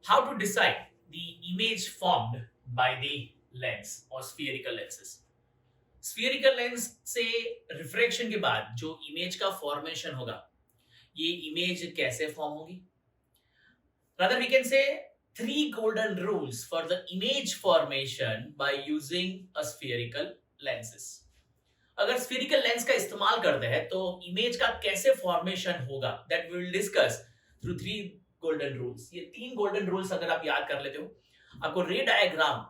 How to decide the image formed by the lens or spherical lenses. Spherical lens से refraction के बाद जो image का formation होगा, ये इमेज कैसे फॉर्म होगी? Rather, we can say three golden rules for the image formation by using a spherical lenses. अगर स्फीरिकल लेंस का इस्तेमाल करते हैं तो इमेज का कैसे फॉर्मेशन होगा, that we will discuss through three golden rules. ये तीन गोल्डन रूल्स अगर आप याद कर लेते हो, आपको रे डायग्राम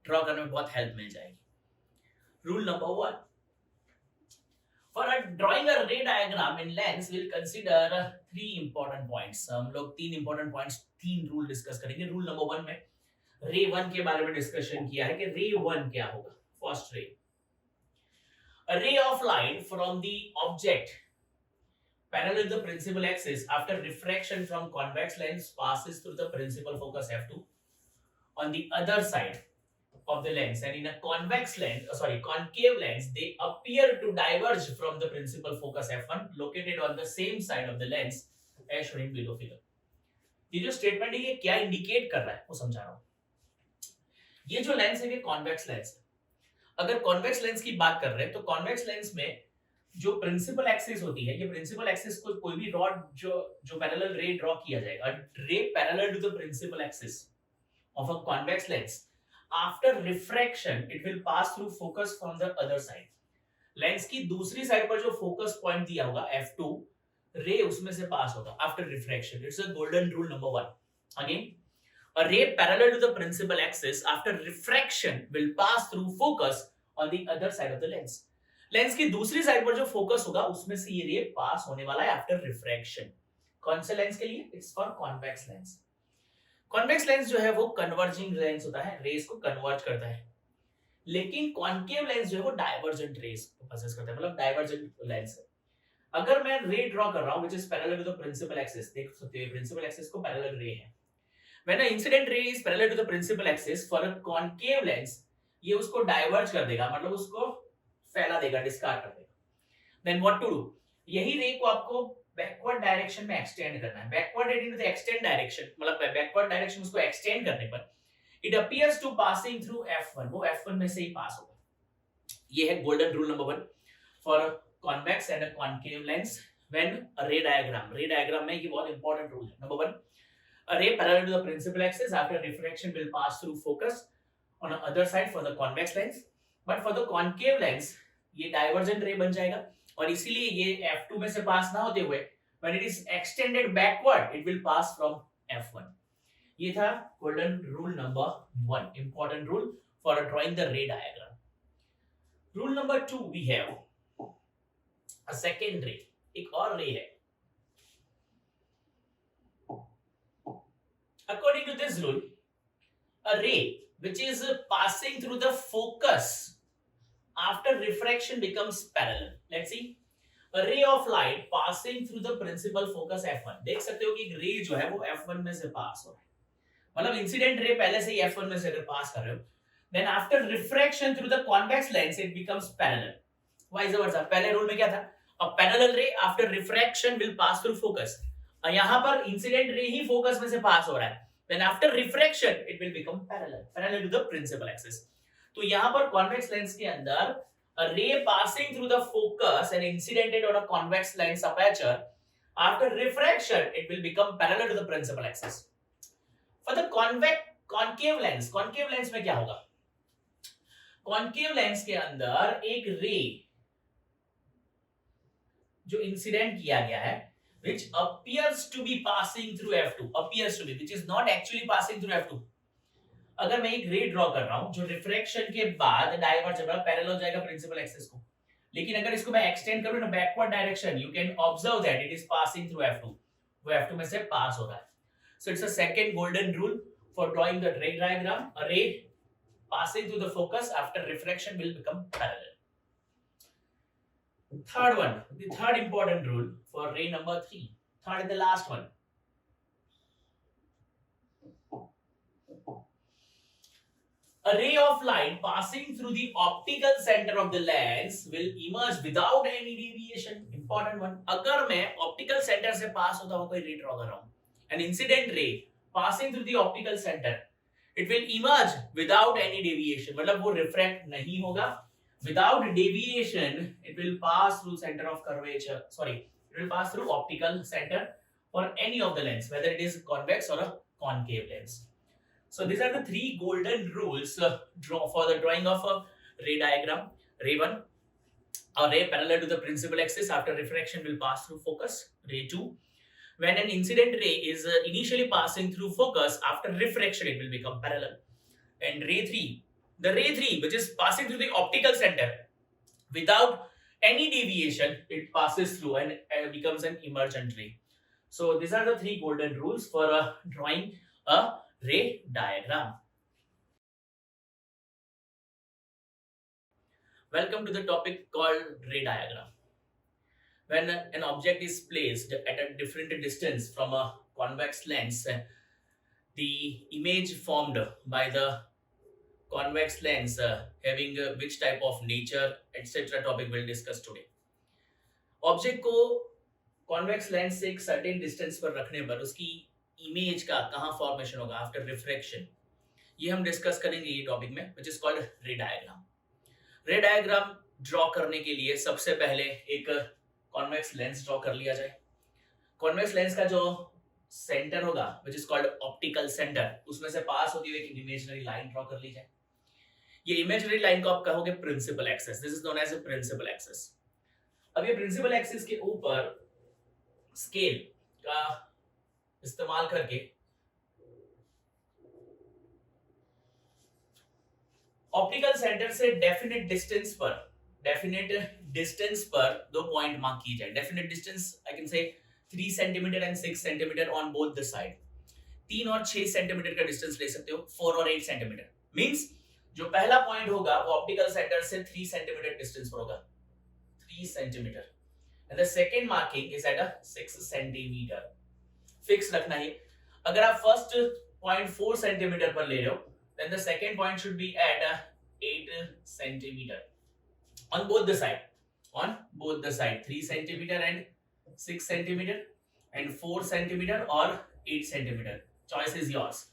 ड्रॉ करने में बहुत हेल्प मिल जाएगी. Rule number 1, for drawing a ray diagram in lens we'll consider three important points. हम लोग तीन important points, तीन रूल डिस्कस करेंगे. रूल नंबर 1 में रे 1 के बारे में डिस्कशन किया है कि रे 1 क्या होगा. First ray, a ray of light from the object parallel to the principal axis after refraction from convex lens passes through the principal focus f2 on the other side of the lens, and in a concave lens they appear to diverge from the principal focus f1 located on the same side of the lens as shown in below figure. ये जो statement है ये क्या indicate कर रहा है वो समझा रहा हूं. ये जो लेंस है ये कॉन्वेक्स लेंस है. अगर कॉन्वेक्स लेंस की बात कर रहे हैं तो कॉन्वेक्स लेंस में जो प्रिंसिपल एक्सिस होती है, ये प्रिंसिपल एक्सिस को कोई भी रॉड जो पैरेलल रे ड्रॉ किया जाएगा, ray parallel to the principal axis of a convex lens, after refraction it will pass through focus from the other side. Lens की दूसरी साइड पर जो फोकस पॉइंट दिया होगा f2, रे उसमें से पास होगा after refraction. It's a golden rule number 1. Again, a ray parallel to the principal axis after refraction will pass through focus on the other side of the lens. Lens की दूसरी side पर जो focus होगा उसमें से ये रे पास होने वाला है आफ्टर रिफ्रैक्शन. कौन से लेंस के लिए? It's for convex lens. Convex lens जो है वो कन्वर्जिंग लेंस होता है, रेस को कन्वर्ज करता है. लेकिन कॉन्केव लेंस जो है वो डाइवर्जेंट रेस को पोसेस करता है, मतलब डाइवर्जेंट लेंस है. अगर मैं रे ड्रॉ कर रहा हूं which is parallel to the principal axis, देख सकते हो प्रिंसिपल एक्सिस को पैरेलल रे है. When an incident ray is parallel to the principal axis for a concave lens, ये उसको डाइवर्ज कर देगा, मतलब उसको फैला देगा, डिस्कार्ड कर देगा. Then what to do? यही रे को आपको बैकवर्ड डायरेक्शन में एक्सटेंड करना है. Backward in the extend direction, मतलब बैकवर्ड डायरेक्शन उसको एक्सटेंड करने पर it appears to passing through f1, वो f1 में से ही पास होगा. ये है golden rule number 1 for convex and a concave lens when a रे डायग्राम में ये बहुत इंपॉर्टेंट रूल है. Number 1, a ray parallel to the principal axis after refraction will pass through focus on the other side for the convex lens, but for the concave lens ये divergent ray बन जाएगा और इसीलिए ये f2 में से पास ना होते हुए when it is extended backward it will pass from f1. ये था golden rule number 1, important rule for drawing the ray diagram. Rule number 2 we have a second ray. एक और ray है. According to this rule, a ray which is passing through the focus after refraction becomes parallel. Let's see. A ray of light passing through the principal focus f1. देख सकते हो कि रे जो है वो f1 में से पास हो रहा है, मतलब इंसिडेंट रे पहले से ही f1 में से अगर पास कर रहे हो, then after refraction through the convex lens it becomes parallel. Vice versa. पहले रूल में क्या था? A parallel ray after refraction will pass through focus. यहाँ पर इंसिडेंट रे ही फोकस में से पास हो रहा है, then after refraction it will become parallel to the principal axis. तो यहाँ पर convex lens के अंदर a ray passing through the focus and incidented on a convex lens aperture, after refraction it will become parallel to the principal axis. For the concave lens में क्या होगा? concave lens के अंदर एक रे जो इंसिडेंट किया गया है which appears to be passing through f2, which is not actually passing through f2. अगर मैं एक रे ड्रॉ कर रहा हूं जो रिफ्रैक्शन के बाद डाइवर्ज होगा, पैरेलल हो जाएगा प्रिंसिपल एक्सिस को, लेकिन अगर इसको मैं एक्सटेंड करूं ना backward direction, you can observe that it is passing through f2, वो f2 में से पास हो रहा है. So it's a second golden rule for drawing the ray diagram. A ray passing through the focus after refraction will become parallel. Third one, the third important rule for ray number 3, third and the last one. A ray of light passing through the optical center of the lens will emerge without any deviation. Important one. अगर मैं optical center से पास होता हुआ कोई ray draw कर रहा हूँ, an incident ray passing through the optical center, it will emerge without any deviation. मतलब वो refract नहीं होगा. Without deviation, it will pass through center of curvature. Sorry, it will pass through optical center for any of the lens, whether it is convex or a concave lens. So these are the three golden rules for the drawing of a ray diagram. Ray 1, a ray parallel to the principal axis after refraction will pass through focus. Ray 2, when an incident ray is initially passing through focus, after refraction it will become parallel. And ray 3, the ray 3 which is passing through the optical center, without any deviation it passes through and becomes an emergent ray. So these are the three golden rules for drawing a ray diagram. Welcome to the topic called ray diagram. When an object is placed at a different distance from a convex lens, the image formed by the convex lens having which type of nature, etc. topic we'll discuss today. Object को convex lens से एक certain distance पर रखने पर उसकी image का कहां formation होगा आफ्टर रिफ्रैक्शन, ये हम डिस्कस करेंगे ये टॉपिक में, व्हिच इज कॉल्ड रे डायग्राम. रे डायग्राम ड्रॉ करने के लिए सबसे पहले एक कॉन्वेक्स लेंस ड्रॉ कर लिया जाए. कॉन्वेक्स लेंस का जो सेंटर होगा which is called optical centre, उसमें से पास होती हुई एक इमेजिनरी लाइन ड्रॉ कर ली जाए. ये इमेजिनरी लाइन को आप कहोगे principal axis. This is known as a principal axis. अब ये प्रिंसिपल एक्सिस के ऊपर स्केल का इस्तेमाल करके ऑप्टिकल सेंटर से डेफिनेट डिस्टेंस पर दो पॉइंट मार्क की जाए. Definite distance I can say 3 centimetre and 6 centimetre on both the side. 3 और 6 सेंटीमीटर का डिस्टेंस ले सकते हो. 4 और 8 सेंटीमीटर मींस जो पहला पॉइंट होगा वो ऑप्टिकल सेंटर से 3 सेंटीमीटर डिस्टेंस पर होगा. 3 centimetre. And the second marking is at a 6 centimeter. Fix रखना है. अगर आप first point 4 centimeter पर ले रहे हो, then the second point should be at 8 centimeter on both the side. 3 centimeter and 6 centimeter and 4 centimeter or 8 centimeter. Choice is yours.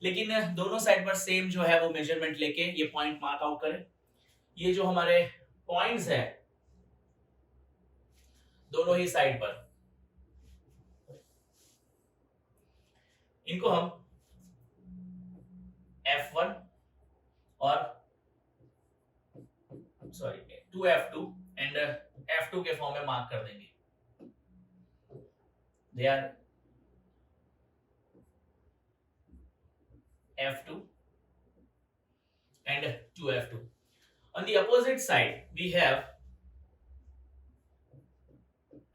लेकिन दोनों साइड पर सेम जो है वो मेजरमेंट लेके ये पॉइंट मार्क आउट करें. ये जो हमारे पॉइंट्स है दोनों ही साइड पर, इनको हम F1 और 2F2 एंड F2 के फॉर्म में मार्क कर देंगे. They are F2 and 2F2. On the opposite side we have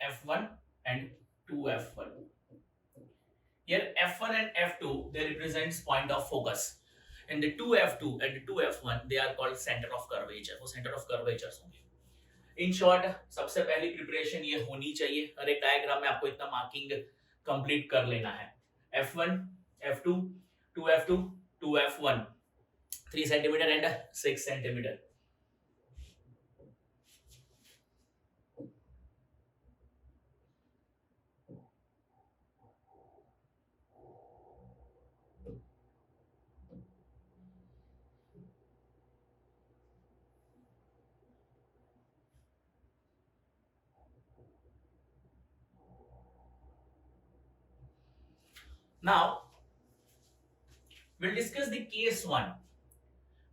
F1 and 2F1. Here F1 and F2 they represents point of focus, and the 2F2 and the 2F1 they are called center of curvature. वो center of curvatures होंगे. In short, सबसे पहली preparation ये होनी चाहिए. हर एक diagram में आपको इतना मार्किंग कंप्लीट कर लेना है. F1, F2, 2F2, 2F1, 3 centimeter and 6 centimeter. Now we'll discuss the case 1.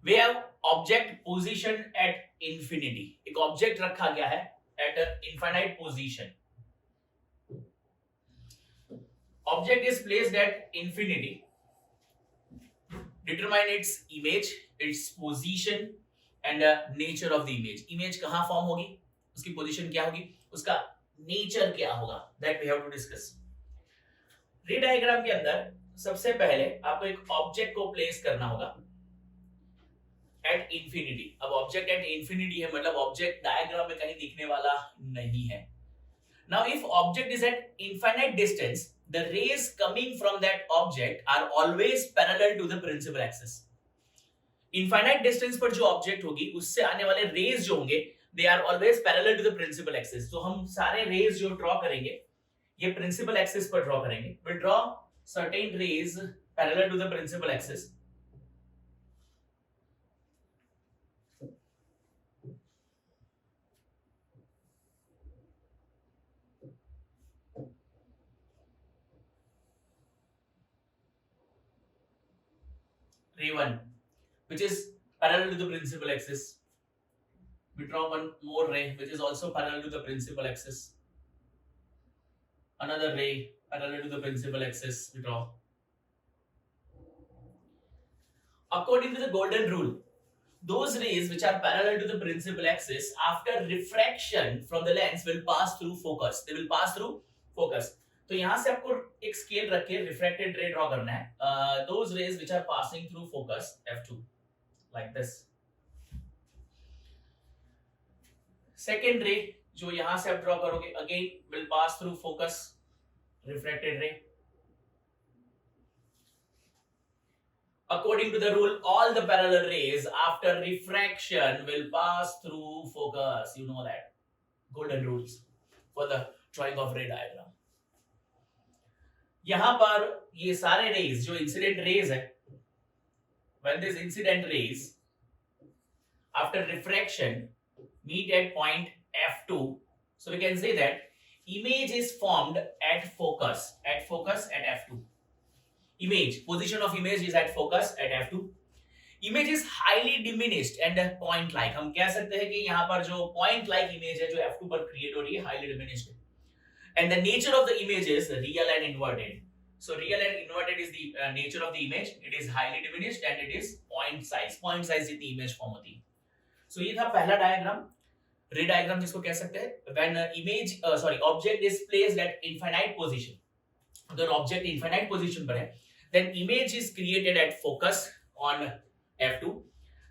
We have object positioned at infinity. एक ऑब्जेक्ट रखा गया है at an infinite position. Object is placed at infinity. Determine its image, its position and nature of the image. Image कहाँ form होगी, उसकी position क्या होगी, उसका नेचर क्या होगा, that we have to discuss. रे डायग्राम के अंदर सबसे पहले आपको एक ऑब्जेक्ट को प्लेस करना होगा एट इंफिनिटी. अब ऑब्जेक्ट एट इंफिनिटी है मतलब ऑब्जेक्ट डायग्राम में कहीं दिखने वाला नहीं है. Now if object is at infinite distance, the rays coming from that object are always parallel to the principal axis. Infinite distance पर जो ऑब्जेक्ट होगी उससे आने वाले रेज जो होंगे they are always parallel to the principal axis. तो हम सारे रेज जो ड्रॉ करेंगे ये प्रिंसिपल एक्सिस पर ड्रॉ करेंगे. Will draw certain rays parallel to the principal axis. Ray 1, which is parallel to the principal axis. We draw one more ray which is also parallel to the principal axis. Another ray parallel to the principal axis we draw. According to the golden rule, those rays which are parallel to the principal axis, after refraction from the lens, will pass through focus. They will pass through focus. तो यहाँ से आपको एक scale रख के refracted ray draw करना है. Those rays which are passing through focus, F2, like this. Second ray जो यहाँ से आप ड्रॉ करोगे, again will pass through focus, refracted ray. According to the rule, all the parallel rays after refraction will pass through focus. You know that. Golden rules for the drawing of ray diagram. यहां पर ये सारे rays जो incident rays है, when these incident rays after refraction meet at point F2, so we can say that image is formed at focus at F2. Image, position of image is at focus at F2. Image is highly diminished and point like. हम कह सकते हैं कि यहाँ पर जो point like image है जो F2 पर create हो रही है highly diminished. And the nature of the image is real and inverted. So real and inverted is the nature of the image. It is highly diminished and it is point size. Point size जितनी image form होती है. So ये था पहला diagram. Ray diagram जिसको कह सकते हैं. When object is placed at infinite position. अगर object infinite position पर है, then image is created at focus on F2.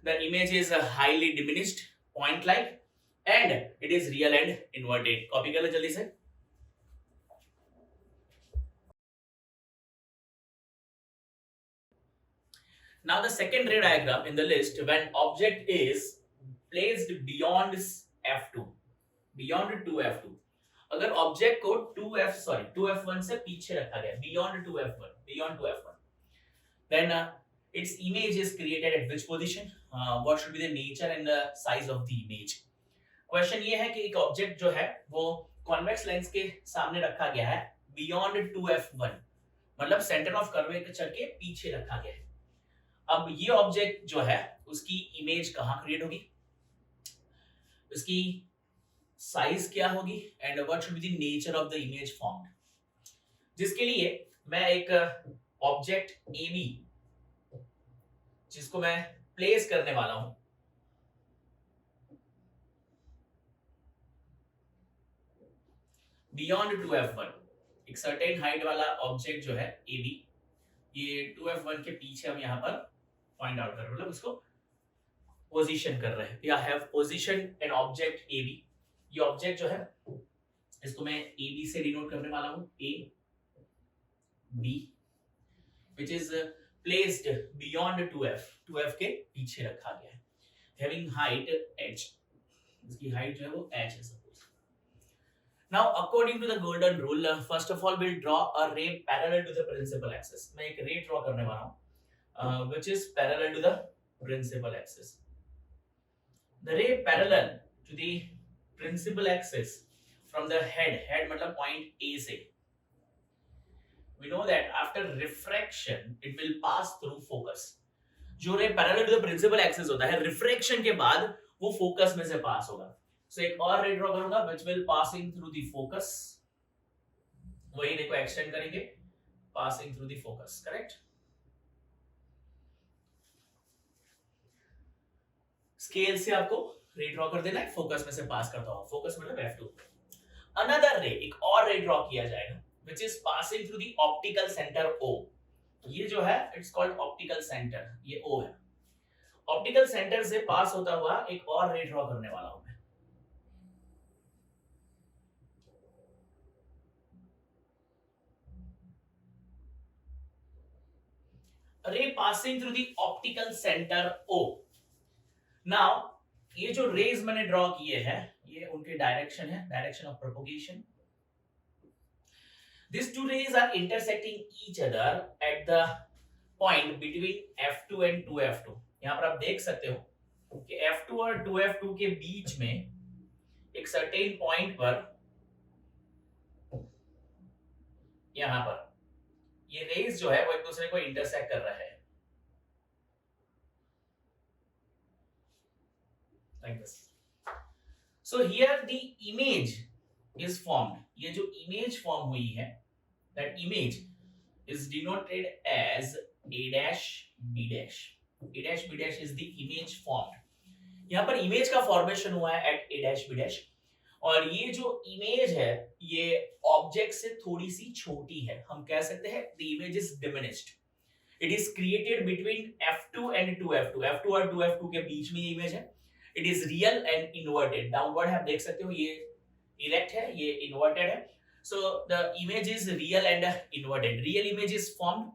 The image is highly diminished, point like, and it is real and inverted. Copy कर लो जल्दी से. Now the second ray diagram in the list, when object is placed beyond F2, beyond 2F2. अगर object को 2F1 से पीछे रखा गया, beyond 2F1, then its image is created at which position? What should be the nature and the size of the image? Question ये है कि एक ऑब्जेक्ट जो है वो कॉन्वेक्स लेंस के सामने रखा गया है beyond 2F1, मतलब सेंटर ऑफ कर्वेचर के पीछे रखा गया है. अब ये ऑब्जेक्ट जो है उसकी इमेज कहाँ क्रिएट होगी, उसकी साइज क्या होगी, and what should be the nature of the image formed. जिसके लिए मैं एक ऑब्जेक्ट AB जिसको मैं प्लेस करने वाला हूं बियॉन्ड 2F1, एक सर्टेन हाइट वाला ऑब्जेक्ट जो है AB, ये 2F1 के पीछे हम यहां पर पॉइंट आउट कर रहे हैं, मतलब उसको पोजीशन कर रहे हैं. या have position an object AB. ये ऑब्जेक्ट जो है इसको मैं AB से डिनोट करने वाला हूं, AB, which is placed beyond 2F के पीछे रखा गया है, having height h. इसकी हाइट जो है वो h है suppose. Now according to the golden rule, first of all we'll draw a ray parallel to the principal axis. मैं एक ray draw करने वाला हूं which is parallel to the principal axis. The ray parallel to the principal axis from the head मतलब point A से, we know that after refraction it will pass through focus. जो रे parallel to the principal axis होता है, refraction के बाद वो focus में से pass होगा. So एक और रे ड्रॉ करूंगा which will passing through the focus. वही रे को extend करेंगे, passing through the focus, correct? Scale से आपको रे ड्रॉ कर देना है, फोकस में से पास करता हूं, फोकस मतलब F2. अनदर रे, एक और रे ड्रॉ किया जाएगा which is passing through the optical center O. ये जो है it's called optical center, ये O है. ऑप्टिकल सेंटर से पास होता हुआ एक और रे ड्रॉ करने वाला हूं मैं. रे passing through the optical centre O. Now ये जो रेज मैंने ड्रॉ किए हैं ये उनके डायरेक्शन है, direction of propagation. These two rays are intersecting each other at the point between F2 and 2F2। यहाँ पर आप देख सकते हो कि F2 और 2F2 के बीच में एक सर्टेन पॉइंट पर यहाँ पर ये रेज जो है वो एक दूसरे को इंटरसेक्ट कर रहा है like this। So here the image is formed। ये जो image form हुई है, that image is denoted as A dash B dash। A dash B dash is the image formed। यहाँ पर image का formation हुआ है at A dash B dash, और ये जो image है ये object से थोड़ी सी छोटी है। हम कह सकते हैं the image is diminished। It is created between F2 and 2F2। F2 और 2F2 के बीच में ये image है। It is real and inverted। Downward है, आप देख सकते हो ये erect है, ये inverted है। So the image is real and inverted। Real image is formed,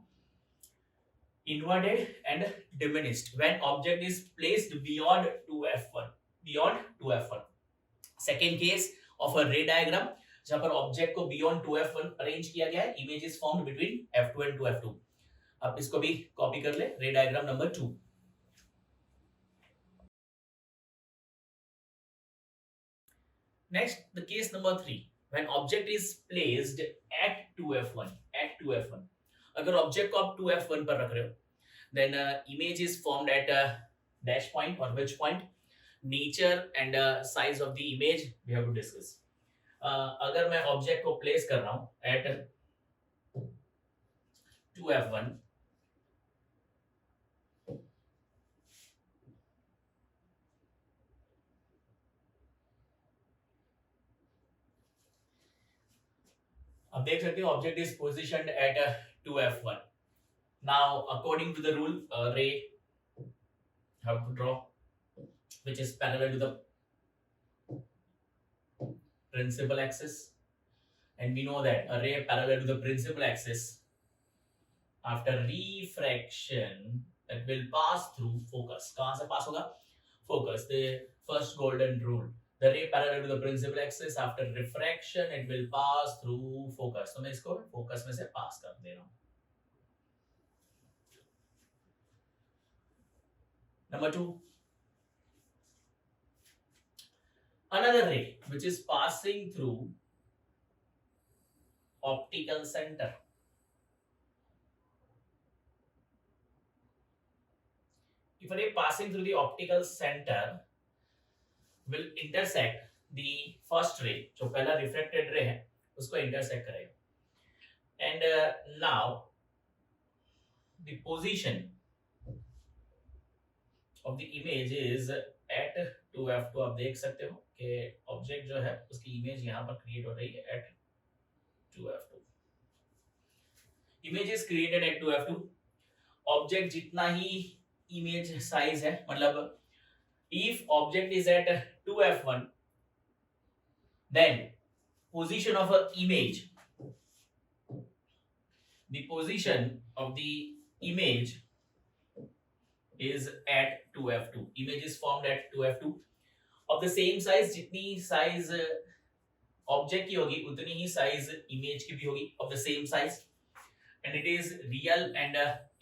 inverted and diminished when object is placed beyond 2F1। Beyond 2F1। Second case of a ray diagram जहां पर object को beyond 2F1 arrange किया गया है। Image is formed between F2 and 2F2। आप इसको भी copy कर ले। रे diagram number 2। Next, the case number 3, when object is placed at 2F1। At 2F1, अगर object को आप 2F1 पर रख रहे हो, then image is formed at a dash point or which point। Nature and size of the image we have to discuss। अगर मैं object को place कर रहा हूं at 2F1, अब देख सकते हो object is positioned at 2F1। Now according to the rule ray have to draw which is parallel to the principal axis, and we know that a ray parallel to the principal axis after refraction that will pass through focus। कहां से पास होगा? Focus। the first golden rule, the ray parallel to the principal axis after refraction it will pass through focus। तो मैं इसको focus में से पास कर दे रहा हूं। Number 2, another ray which is passing through optical center। if a ray passing through the optical center will intersect the first ray, जो पहला refracted ray है उसको intersect करेगा। and now the position of the image is at 2F2। आप देख सकते हो कि ऑब्जेक्ट जो है उसकी इमेज यहाँ पर क्रिएट हो रही है at 2F2। Image is created at 2F2। Object जितना ही इमेज साइज है, मतलब if object is at 2F1 then position of a image, the position of the image is at 2F2। image is formed at 2F2 of the same size। जितनी size object की होगी उतनी ही size image की भी होगी of the same size, and it is real and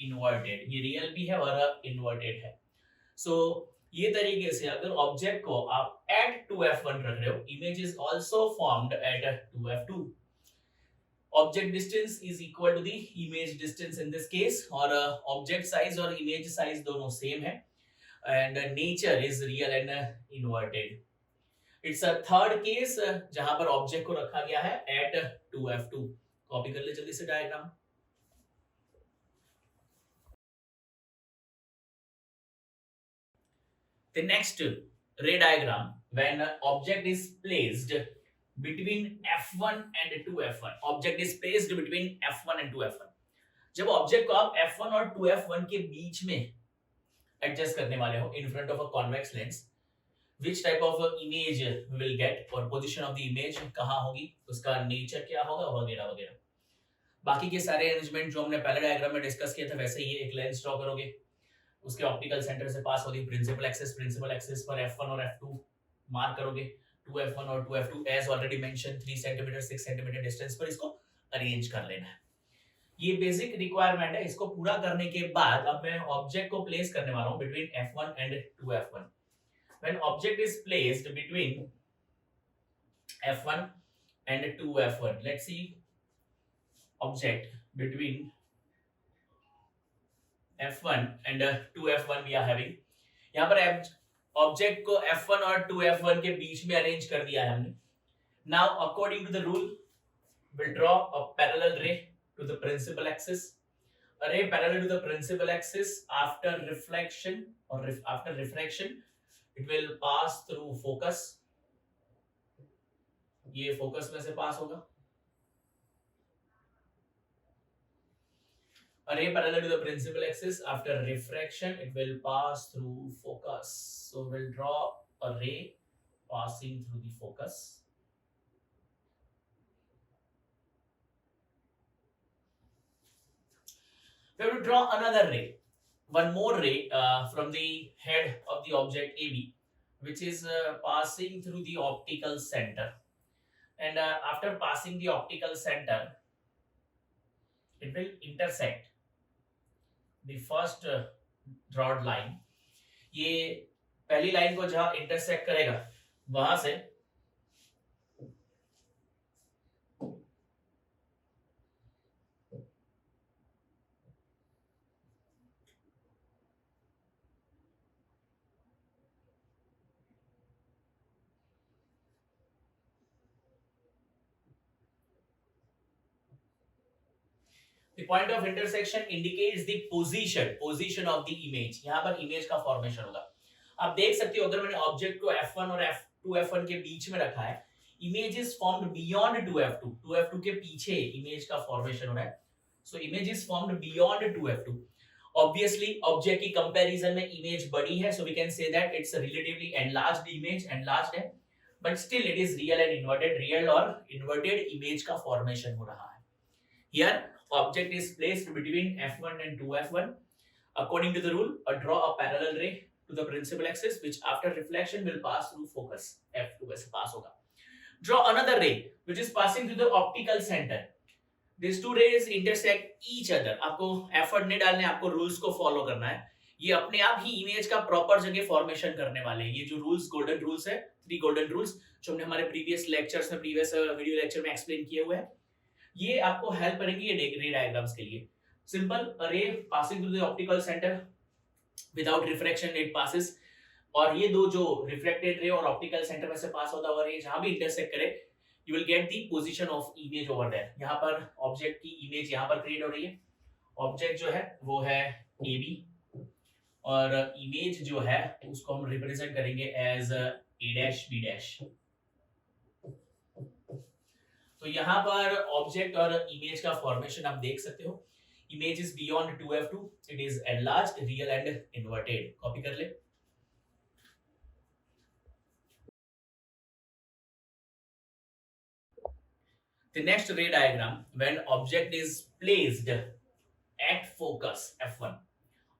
inverted। ये real भी है और इन्वर्टेड है। so ये तरीके से अगर ऑब्जेक्ट को आप at 2F1 रख रहे हो, image is also formed at 2F2। object distance is equal to the image distance in this case, और object size और image size दोनों same है, and nature is real and inverted। it's a third case जहां पर object को रखा गया है at 2F2। कॉपी कर ले जल्दी से diagram. the next ray diagram when object is placed between F1 and 2F1। object is placed between F1 and 2F1। जब ऑब्जेक्ट को आप F1 और 2F1 के बीच में एडजस्ट करने वाले हो in front of a convex lens, which type of image we will get और position of the image कहाँ होगी, उसका nature क्या होगा वगैरह वगैरह। बाकी के सारे अरेंजमेंट जो हमने पहले डायग्राम में डिस्कस किया था वैसे ही एक लेंस ड्रॉ करोगे, उसके ऑप्टिकल सेंटर से पास होगी प्रिंसिपल एक्सिस पर F1 और F2 मार्क करोगे। 2F1 और 2F2 as already mention 3 centimetre 6 centimetre distance पर इसको अरेंज कर लेना है। ये बेसिक रिक्वायरमेंट है। इसको पूरा करने के बाद अब मैं ऑब्जेक्ट को प्लेस करने वाला हूं between F1 and 2F1। When object is placed between F1 and 2F1, let's see object between F1 and 2F1 we are having। यहाँ पर ऑब्जेक्ट को F1 और 2F1 के बीच में अरेंज कर दिया है हमने। Now according to the rule we'll draw a parallel ray to the principal axis। A ray parallel to the principal axis after reflection or after refraction it will pass through focus। ये focus में से पास होगा। A ray parallel to the principal axis after refraction it will pass through focus। So we'll draw a ray passing through the focus। We have to draw another ray, one more ray from the head of the object AB, which is passing through the optical center। And after passing the optical center it will intersect the first drawn line। ये पहली line को जहां intersect करेगा वहां से The point of intersection indicates the position of the image। यहाँ पर image का फॉर्मेशन होगा। आप देख सकते हो अगर मैंने ऑब्जेक्ट को F1 और 2F1 के बीच में रखा है, image is formed beyond 2F2। 2F2 के पीछे इमेज का फॉर्मेशन हो रहा है। So image is formed beyond 2F2। Obviously object की कंपैरिजन में इमेज बड़ी है, so we can say that it's relatively enlarged image, enlarged है, but still it is real and inverted. Real और इन्वर्टेड इमेज का फॉर्मेशन हो रहा है। Here object is placed between F1 and 2F1 according to the rule। draw a parallel ray to the principal axis which after reflection will pass through focus। F2 से पास होगा। Draw another ray which is passing through the optical center। These two rays intersect each other। आपको effort नहीं डालने, आपको rules को follow करना है। ये अपने आप ही इमेज का प्रॉपर जगह फॉर्मेशन करने वाले हैं। ये जो रूल्स गोल्डन रूल्स है, 3 गोल्डन रूल्स जो हमने हमारे प्रीवियस लेक्चर्स में, प्रीवियस वीडियो लेक्चर में एक्सप्लेन किए हुए हैं, ये आपको हेल्प करेंगे ये रे डायग्राम्स के लिए। सिंपल, रे passing through the optical centre without refraction it passes. और ये दो जो रिफ्लेक्टेड रे और ऑप्टिकल सेंटर में से पास होता हुआ रे जहां भी इंटरसेक्ट करे, you will get the position of image over there. यहां पर ऑब्जेक्ट की इमेज यहां पर क्रिएट हो रही है। ऑब्जेक्ट जो है वो है AB और इमेज जो है उसको हम रिप्रेजेंट करेंगे एज A', B'। तो यहाँ पर ऑब्जेक्ट और इमेज का फॉर्मेशन आप देख सकते हो। Image is beyond 2F2, it is enlarged, real and inverted. Copy कर ले। The next ray diagram, when object is placed at focus F1,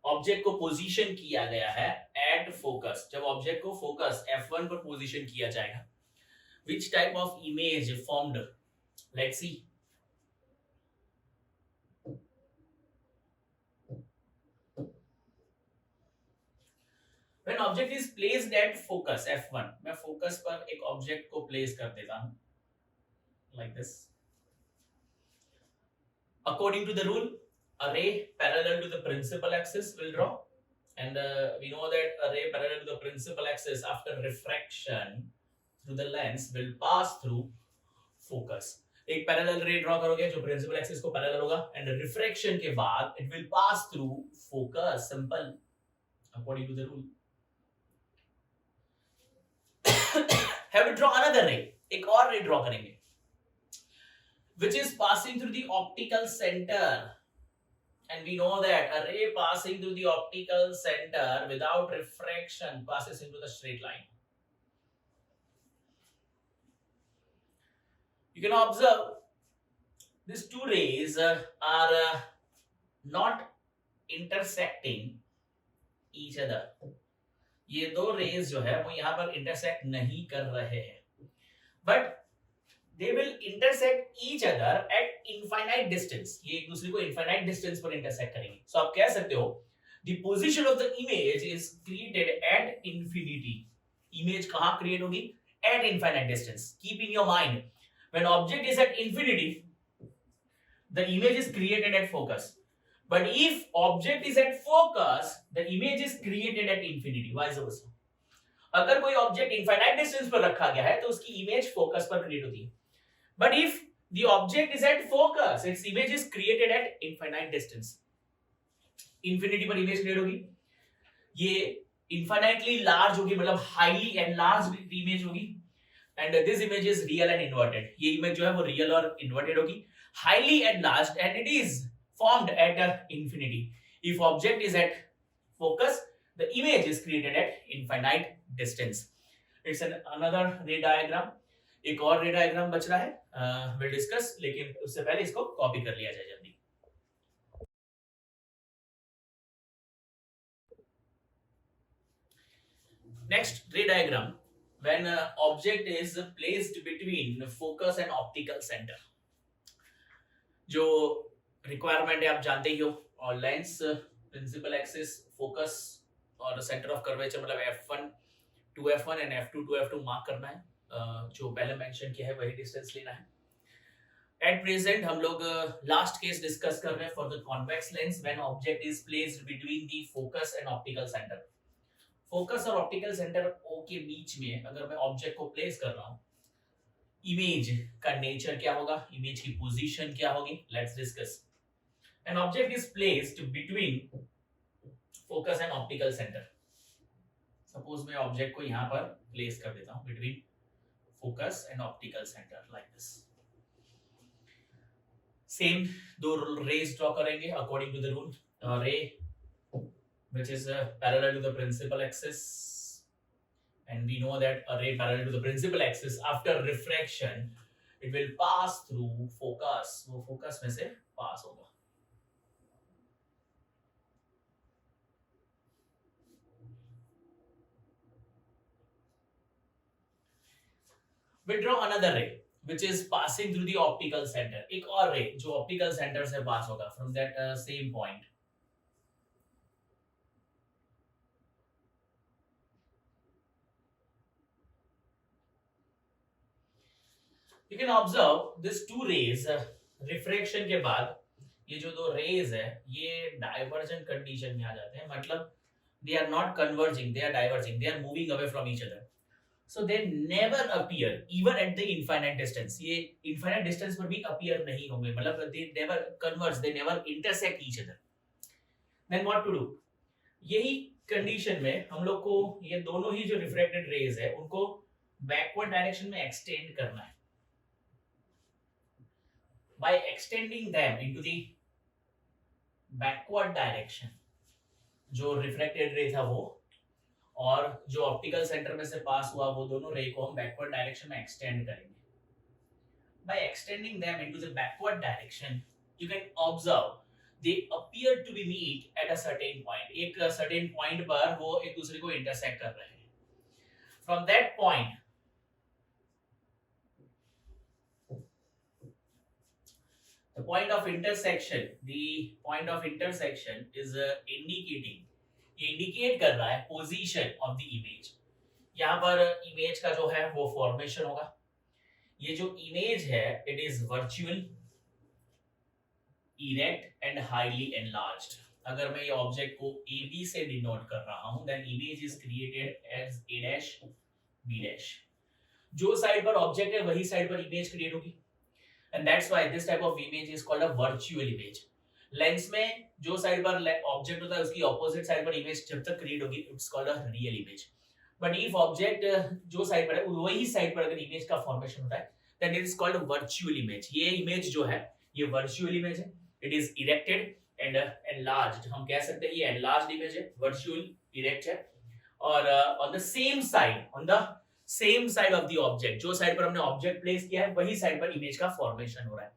object को पोजीशन किया गया है एट फोकस। जब ऑब्जेक्ट को फोकस F1 पर पोजीशन किया जाएगा, which type of image formed? Let's see। When object is placed at focus F1, मैं फोकस पर एक ऑब्जेक्ट को प्लेस कर देता हूं like this। According to the rule, a ray parallel to the principal axis will draw, and we know that a ray parallel to the principal axis after refraction through the lens will pass through focus। एक parallel ray draw करोगे जो principal axis को parallel होगा, and refraction के बाद it will pass through focus. Simple, according to the rule. Have to draw another ray, एक और ray draw करेंगे which is passing through the optical center, and we know that a ray passing through the optical center without refraction passes into the straight line। You can observe these two rays are not intersecting each other। ये दो raise जो है वो यहाँ पर intersect नहीं कर रहे हैं, but they will intersect each other at infinite distance. ये एक दूसरे को infinite distance पर intersect करेंगे. So आप कह सकते हो the position of the image is created at infinity. Image कहाँ create होगी? At infinite distance. Keep in your mind, when object is at infinity, the image is created at focus. But if object is at focus, the image is created at infinity. Vice versa. अगर कोई object infinite distance पर रखा गया है तो उसकी image focus पर create होती है. But if the object is at focus, its image is created at infinite distance. Infinity पर इमेज क्रिएट होगी. ये इनफाइनाइटली लार्ज होगी, मतलब हाईली एनलार्ज्ड इमेज होगी. And this image is real and inverted. ये इमेज जो है वो रियल और इन्वर्टेड होगी, highly enlarged, and it is formed at infinity. If object is at focus, the image is created at infinite distance. It's another ray diagram. एक और रे diagram बच रहा है, we'll discuss, लेकिन उससे पहले इसको कॉपी कर लिया जाए जल्दी. Next ray diagram, when object is placed between focus and optical center. जो रिक्वायरमेंट है आप जानते ही हो, और लेंस, प्रिंसिपल एक्सिस, फोकस और सेंटर ऑफ कर्वेचर, मतलब f1 to f1 and f2 to f2 mark करना है. जो पहले मेंशन किया है वही डिस्टेंस लेना है. एट प्रेजेंट हम लोग लास्ट केस डिस्कस कर रहे हैं for the convex lens when object is placed between the focus and optical centre. Focus और ऑप्टिकल सेंटर ओ के बीच में अगर मैं ऑब्जेक्ट को प्लेस कर रहा हूं, इमेज का नेचर क्या होगा, इमेज की पोजीशन क्या होगी, let's discuss. An object is placed between focus and optical center. Suppose मैं ऑब्जेक्ट को यहाँ पर प्लेस कर देता हूँ between focus and optical center like this. Same दो rays draw करेंगे according to the rule. Ray which is parallel to the principal axis, and we know that a ray parallel to the principal axis after refraction it will pass through focus. वो focus में से pass होगा. We draw another ray which is passing through the optical center. एक और ray जो optical center से pass होगा from that same point. You can observe these two rays refraction के बाद ये जो दो rays है ये divergent condition में आ जाते हैं, मतलब they are not converging, they are diverging, they are moving away from each other. So they never appear even at the infinite distance. ये infinite distance पर भी appear नहीं होंगे, मतलब they never converge, they never intersect each other. Then what to do? यही condition में हम लोग को ये दोनों ही जो refracted rays है उनको backward direction में extend करना है. By extending them into the backward direction, जो refracted ray था वो और जो ऑप्टिकल सेंटर में से पास हुआ वो दोनों रे को हम बैकवर्ड डायरेक्शन में एक्सटेंड करेंगे. By extending them into the backward direction you can observe they appear to be meet at a certain point. एक सर्टेन पॉइंट पर वो एक दूसरे को इंटरसेक्ट कर रहे हैं. From that point the point of intersection is indicating, ये इंडिकेट कर रहा है पोजीशन ऑफ द इमेज. यहाँ पर इमेज का जो है वो फॉर्मेशन होगा. ये जो इमेज है it is virtual, erect and highly enlarged. अगर मैं ये ऑब्जेक्ट को ए बी से डिनोट कर रहा हूं then image is created as A dash B dash. जो साइड पर ऑब्जेक्ट है वही साइड पर इमेज क्रिएट होगी, and that's why this type of image is called a virtual image. Lens में जो साइड पर ऑब्जेक्ट होता है उसकी ऑपोजिट साइड पर इमेज जब तक क्रिएट होगी it's called a real image. But if object जो साइड पर है वही साइड पर अगर इमेज का फॉर्मेशन होता है then it is called a virtual image. ये इमेज जो है ये वर्चुअल इमेज है. It is erected and enlarged. हम कह सकते हैं ये एनलार्ज्ड इमेज है, वर्चुअल इरेक्ट है. और on the same side of the object, जो साइड पर हमने ऑब्जेक्ट प्लेस किया है वही साइड पर इमेज का फॉर्मेशन हो रहा है.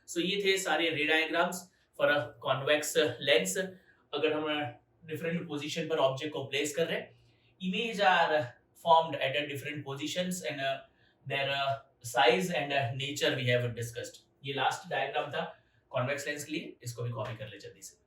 सो ये थे सारे ray diagrams for a convex lens. अगर हम डिफरेंट पोजीशन पर ऑब्जेक्ट को प्लेस कर रहे हैं, image are formed at different positions and their size and nature we have discussed. ये लास्ट डायग्राम था कॉन्वेक्स लेंस के लिए, इसको भी कॉपी कर ले जल्दी से।